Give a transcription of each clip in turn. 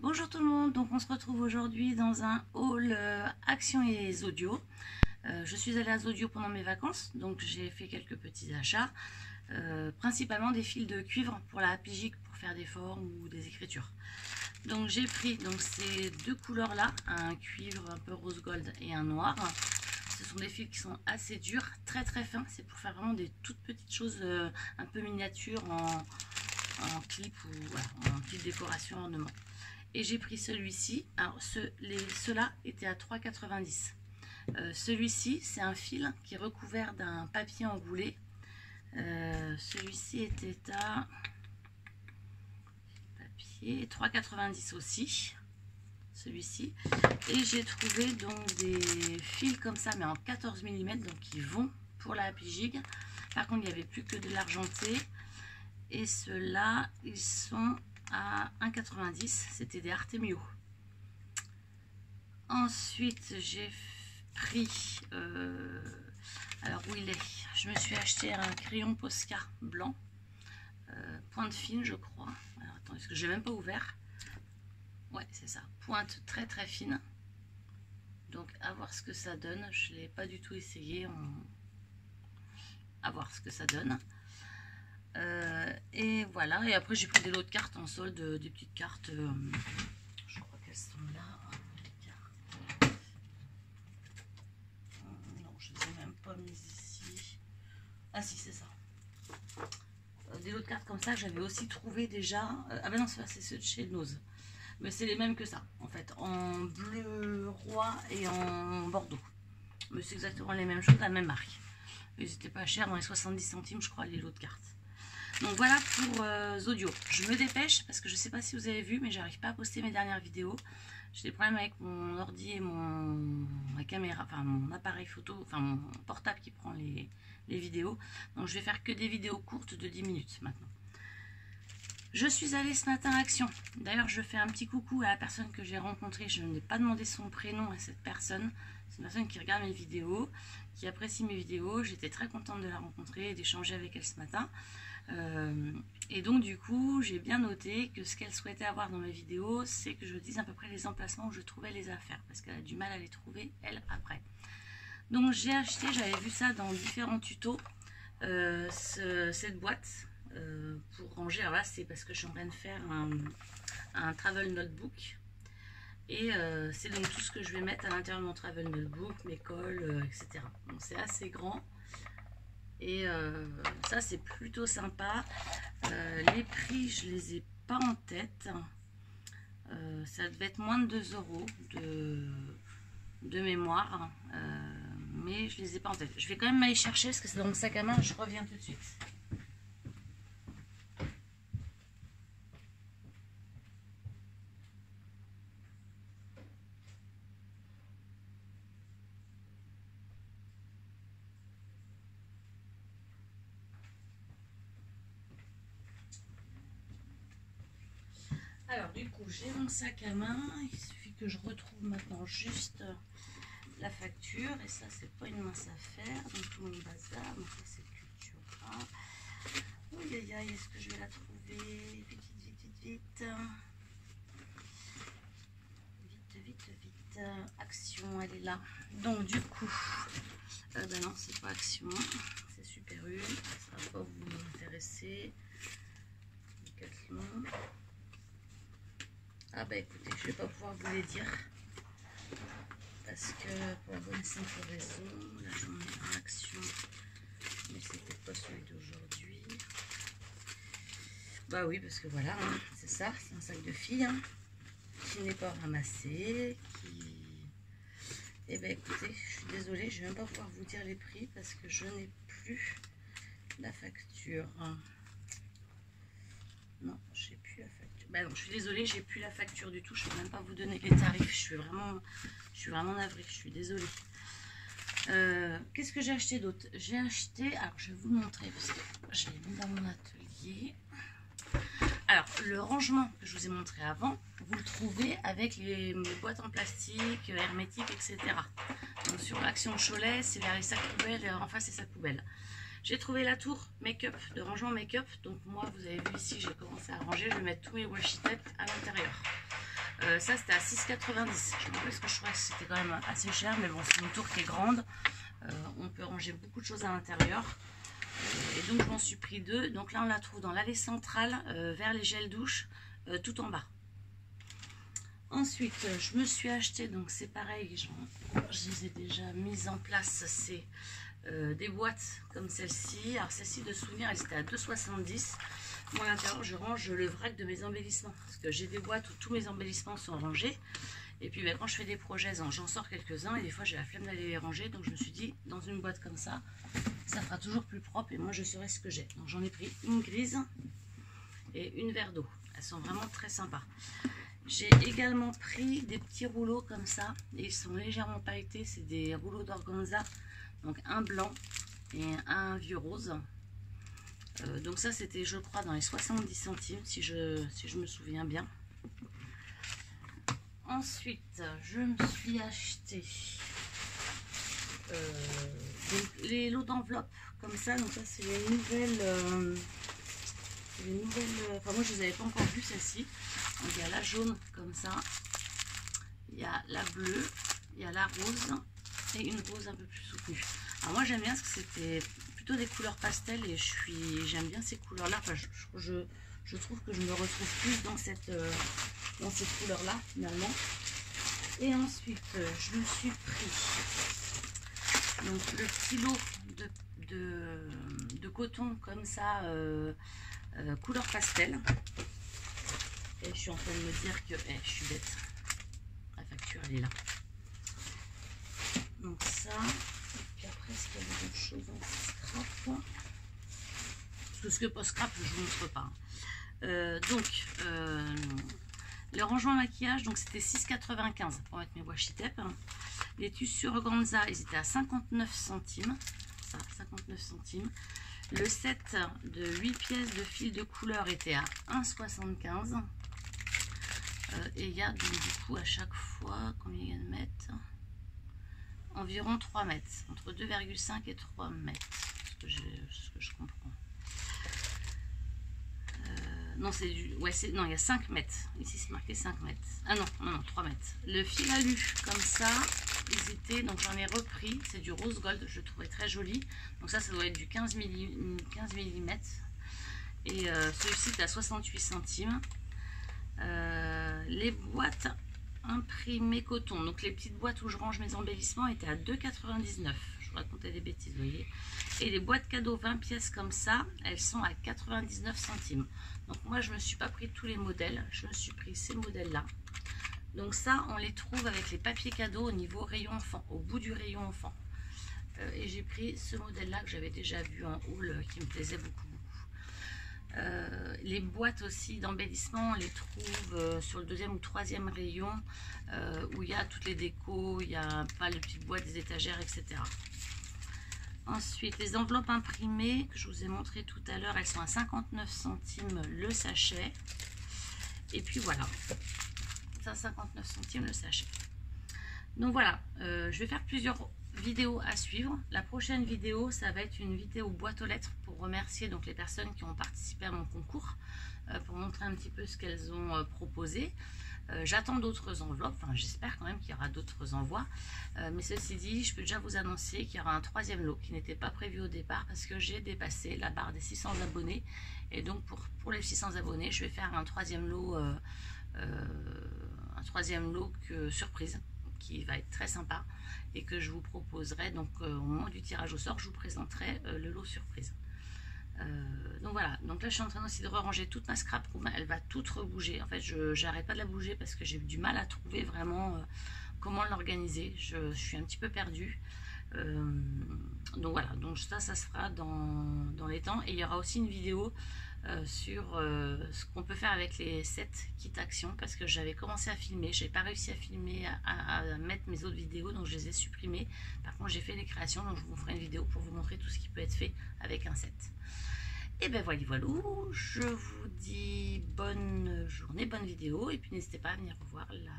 Bonjour tout le monde, donc on se retrouve aujourd'hui dans un haul Action et Zodio. Je suis allée à Zodio pendant mes vacances, donc j'ai fait quelques petits achats, principalement des fils de cuivre pour la pigique pour faire des formes ou des écritures. Donc j'ai pris ces deux couleurs là, un cuivre un peu rose gold et un noir. Ce sont des fils qui sont assez durs, très fins, c'est pour faire vraiment des toutes petites choses un peu miniatures en clip ou voilà, en petite décoration ornement. Et j'ai pris celui-ci. Alors ceux-là étaient à 3,90 €. Celui-ci, c'est un fil qui est recouvert d'un papier enroulé. Celui-ci était à 3,90 € aussi. Celui-ci. Et j'ai trouvé donc des fils comme ça, mais en 14 mm, donc qui vont pour la pigigue. Par contre, il n'y avait plus que de l'argenté. Et ceux-là, ils sont à 1,90 €, c'était des Artemio. Ensuite j'ai pris alors où il est, je me suis acheté un crayon Posca blanc, pointe fine je crois. Alors attends, est-ce que j'ai même pas ouvert? Ouais, c'est ça, pointe très fine. Donc à voir ce que ça donne, je l'ai pas du tout essayé, à voir ce que ça donne. Et voilà, et après j'ai pris des lots de cartes en solde, des petites cartes, je crois qu'elles sont là, les cartes. Non, je ne les ai même pas mises ici. Ah si, c'est ça. Des lots de cartes comme ça, j'avais aussi trouvé déjà, ah ben non, c'est ceux de chez Nose, mais c'est les mêmes que ça, en fait, en bleu roi et en bordeaux. Mais c'est exactement les mêmes choses, la même marque. Ils étaient pas chers, dans les 70 centimes, je crois, les lots de cartes. Donc voilà pour Zodio. Je me dépêche parce que je ne sais pas si vous avez vu, mais j'arrive pas à poster mes dernières vidéos. J'ai des problèmes avec mon ordi et ma caméra, enfin mon appareil photo, enfin mon portable qui prend les vidéos. Donc je vais faire que des vidéos courtes de 10 minutes maintenant. Je suis allée ce matin à Action. D'ailleurs, je fais un petit coucou à la personne que j'ai rencontrée. Je n'ai pas demandé son prénom à cette personne. C'est une personne qui regarde mes vidéos, qui apprécie mes vidéos. J'étais très contente de la rencontrer et d'échanger avec elle ce matin. Et donc du coup j'ai bien noté que ce qu'elle souhaitait avoir dans mes vidéos, c'est que je dise à peu près les emplacements où je trouvais les affaires, parce qu'elle a du mal à les trouver elle après. Donc j'ai acheté, j'avais vu ça dans différents tutos, cette boîte pour ranger. Alors là c'est parce que je suis en train de faire un travel notebook, et c'est donc tout ce que je vais mettre à l'intérieur de mon travel notebook, mes cols, etc. Donc c'est assez grand. Et ça c'est plutôt sympa. Les prix je les ai pas en tête, ça devait être moins de 2 € de mémoire, mais je les ai pas en tête. Je vais quand même aller chercher parce que c'est dans mon sac à main. Je reviens tout de suite. Alors du coup j'ai mon sac à main, il suffit que je retrouve maintenant juste la facture, et ça c'est pas une mince affaire, donc tout mon bazar, donc ça c'est Cultura. Aïe aïe aïe, est-ce que je vais la trouver? Vite. Action, elle est là. Donc du coup, ben non c'est pas Action, c'est Super U, ça va pas vous intéresser. Decathlon. Ah bah écoutez, je vais pas pouvoir vous les dire parce que pour la bonne et simple raison, là j'en ai un Action, mais c'était pas celui d'aujourd'hui. Bah oui, parce que voilà, hein, c'est ça, c'est un sac de filles hein, qui n'est pas ramassé, qui... Eh ben écoutez, je suis désolée, je vais même pas pouvoir vous dire les prix parce que je n'ai plus la facture. Non, j'ai plus la facture. Bah non, je suis désolée, j'ai plus la facture du tout. Je peux même pas vous donner les tarifs. Je suis vraiment navrée. Je suis désolée. Qu'est-ce que j'ai acheté d'autre? J'ai acheté. Alors, je vais vous montrer parce que je l'ai mis dans mon atelier. Alors, le rangement que je vous ai montré avant, vous le trouvez avec les boîtes en plastique, hermétiques, etc. Donc, sur l'Action Cholet, c'est vers les sacs poubelles. En face, c'est sacs poubelles. J'ai trouvé la tour make-up, de rangement make-up. Donc moi, vous avez vu ici, j'ai commencé à ranger. Je vais mettre tous mes washi tape à l'intérieur. Ça c'était à 6,90. Je me rappelle parce que je trouvais que c'était quand même assez cher, mais bon, c'est une tour qui est grande. On peut ranger beaucoup de choses à l'intérieur. Et donc je m'en suis pris 2. Donc là on la trouve dans l'allée centrale, vers les gels douche, tout en bas. Ensuite je me suis acheté, donc c'est pareil, je les ai déjà mises en place, c'est des boîtes comme celle-ci. Alors celle-ci de souvenir, elle était à 2,70. Moi à l'intérieur je range le vrac de mes embellissements, parce que j'ai des boîtes où tous mes embellissements sont rangés. Et puis quand je fais des projets, j'en sors quelques-uns et des fois j'ai la flemme d'aller les ranger. Donc je me suis dit, dans une boîte comme ça fera toujours plus propre et moi je saurai ce que j'ai. Donc j'en ai pris une grise et une verre d'eau. Elles sont vraiment très sympas. J'ai également pris des petits rouleaux comme ça et ils sont légèrement pailletés. C'est des rouleaux d'organza, donc un blanc et un vieux rose. Donc ça c'était, je crois, dans les 70 centimes si je me souviens bien. Ensuite je me suis acheté les lots d'enveloppes comme ça. Donc ça c'est les nouvelles, enfin moi je les avais pas encore vues celles-ci. Il y a la jaune comme ça, il y a la bleue, il y a la rose et une rose un peu plus soutenue. Alors moi j'aime bien parce que c'était plutôt des couleurs pastel et j'aime bien ces couleurs là. Enfin, je trouve que je me retrouve plus dans cette couleur là finalement. Et ensuite je me suis pris donc le petit lot de coton comme ça, couleur pastel. Et je suis en train de me dire que je suis bête, la facture elle est là. Donc ça, et puis après est-ce qu'il y a d'autres choses en scrap? Tout ce que pas scrap je vous montre pas. Le rangement maquillage, donc c'était 6,95 pour mettre mes washi tape. Les tissus organza, ils étaient à 59 centimes. Ça, 59 centimes. Le set de 8 pièces de fil de couleur était à 1,75. Et il y a donc du coup à chaque fois, combien il y a de mètres? Environ 3 mètres. Entre 2,5 et 3 mètres. Ce que je comprends. Non, c'est du. Ouais, non, il y a 5 mètres. Ici, c'est marqué 5 mètres. Ah non, 3 mètres. Le fil alu, comme ça, ils étaient. Donc, j'en ai repris. C'est du rose gold. Je le trouvais très joli. Donc, ça doit être du 15 mm. Et celui-ci est à 68 centimes. Les boîtes imprimées coton. Donc, les petites boîtes où je range mes embellissements étaient à 2,99. Je vous racontais des bêtises, vous voyez. Et les boîtes cadeaux 20 pièces comme ça, elles sont à 99 centimes. Donc moi je me suis pas pris tous les modèles, je me suis pris ces modèles là. Donc ça on les trouve avec les papiers cadeaux au niveau rayon enfant, au bout du rayon enfant. Et j'ai pris ce modèle là que j'avais déjà vu en haul, qui me plaisait beaucoup. Les boîtes aussi d'embellissement, on les trouve sur le 2e ou 3e rayon, où il y a toutes les décos, il y a pas de petites boîtes, des étagères, etc. Ensuite, les enveloppes imprimées que je vous ai montré tout à l'heure, elles sont à 59 centimes le sachet. Et puis voilà, ça 59 centimes le sachet. Donc voilà, je vais faire plusieurs vidéos à suivre. La prochaine vidéo, ça va être une vidéo boîte aux lettres pour remercier donc les personnes qui ont participé à mon concours, pour montrer un petit peu ce qu'elles ont proposé. J'attends d'autres enveloppes, enfin j'espère quand même qu'il y aura d'autres envois, mais ceci dit, je peux déjà vous annoncer qu'il y aura un 3e lot qui n'était pas prévu au départ parce que j'ai dépassé la barre des 600 abonnés et donc pour les 600 abonnés je vais faire un 3e lot, surprise qui va être très sympa et que je vous proposerai. Donc au moment du tirage au sort je vous présenterai le lot surprise. Donc voilà, donc là je suis en train aussi de ranger toute ma scrap room, elle va toute rebouger. En fait je n'arrête pas de la bouger parce que j'ai eu du mal à trouver vraiment comment l'organiser. Je suis un petit peu perdue. Donc voilà, donc ça se fera dans les temps. Et il y aura aussi une vidéo sur ce qu'on peut faire avec les 7 kits action, parce que j'avais commencé à filmer, j'ai pas réussi à filmer, à mettre mes autres vidéos, donc je les ai supprimées. Par contre j'ai fait les créations, donc je vous ferai une vidéo pour vous montrer tout ce qui peut être fait avec un set. Et ben voilà, je vous dis bonne journée, bonne vidéo, et puis n'hésitez pas à venir revoir la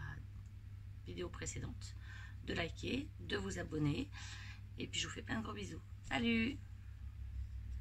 vidéo précédente, de liker, de vous abonner, et puis je vous fais plein de gros bisous. Salut!